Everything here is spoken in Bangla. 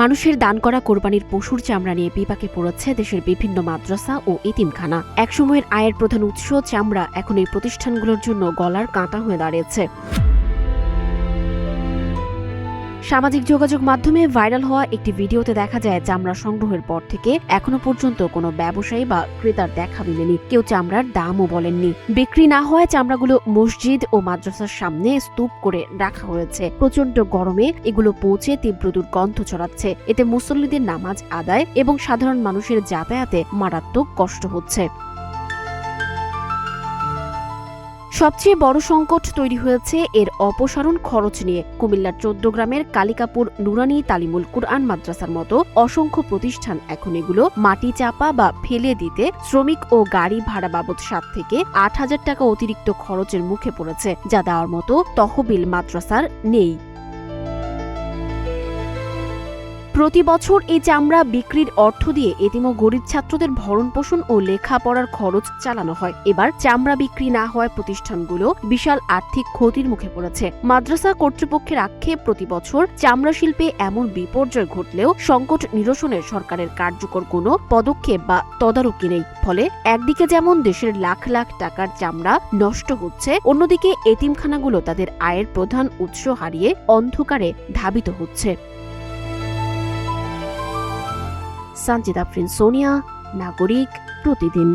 মানুষের দান করা কোরবানির পশুর চামড়া নিয়ে বিপাকে পড়েছে দেশের বিভিন্ন মাদ্রাসা ও এতিমখানা। একসময়ের আয়ের প্রধান উৎস চামড়া এখন এই প্রতিষ্ঠানগুলোর জন্য গলার কাঁটা হয়ে দাঁড়িয়েছে। সামাজিক যোগাযোগ মাধ্যমে ভাইরাল হওয়া একটি ভিডিওতে দেখা যায় চামড়া সংগ্রহের পর থেকে এখনো পর্যন্ত কোনো ব্যবসায়ী বা ক্রেতার দেখা মেলেনি। কেউ চামড়ার দামও বলেননি। বিক্রি না হওয়ায় চামড়াগুলো মসজিদ ও মাদ্রাসার সামনে স্তূপ করে রাখা হয়েছে। প্রচন্ড গরমে এগুলো পৌঁছে তীব্র দুর্গন্ধ ছড়াচ্ছে। এতে মুসল্লিদের নামাজ আদায় এবং সাধারণ মানুষের যাতায়াতে মারাত্মক কষ্ট হচ্ছে। সবচেয়ে বড় সংকট তৈরি হয়েছে এর অপসারণ খরচ নিয়ে। কুমিল্লার ১৪ গ্রামের কালিকাপুর নুরানি তালিমুল কুরআন মাদ্রাসার মতো অসংখ্য প্রতিষ্ঠান এখন এগুলো মাটি চাপা বা ফেলে দিতে শ্রমিক ও গাড়ি ভাড়া বাবদ ৭ থেকে ৮,০০০ টাকা অতিরিক্ত খরচের মুখে পড়েছে, যা দেওয়ার মতো তহবিল মাদ্রাসার নেই। প্রতি বছর এই চামড়া বিক্রির অর্থ দিয়ে এতিম ও গরিব ছাত্রদের ভরণ পোষণ ও লেখাপড়ার খরচ চালানো হয়। এবার চামড়া বিক্রি না হওয়ায় প্রতিষ্ঠানগুলো বিশাল আর্থিক ক্ষতির মুখে পড়েছে। মাদ্রাসা কর্তৃপক্ষের আক্ষেপ, প্রতি বছর চামড়া শিল্পে এমন বিপর্যয় ঘটলেও সংকট নিরসনে সরকারের কার্যকর কোনো পদক্ষেপ বা তদারকি নেই। ফলে একদিকে যেমন দেশের লাখ লাখ টাকার চামড়া নষ্ট হচ্ছে, অন্যদিকে এতিমখানাগুলো তাদের আয়ের প্রধান উৎস হারিয়ে অন্ধকারে ধাবিত হচ্ছে। সানজিদা আফরিন, সোনিয়া, নাগরিক, প্রতিদিন।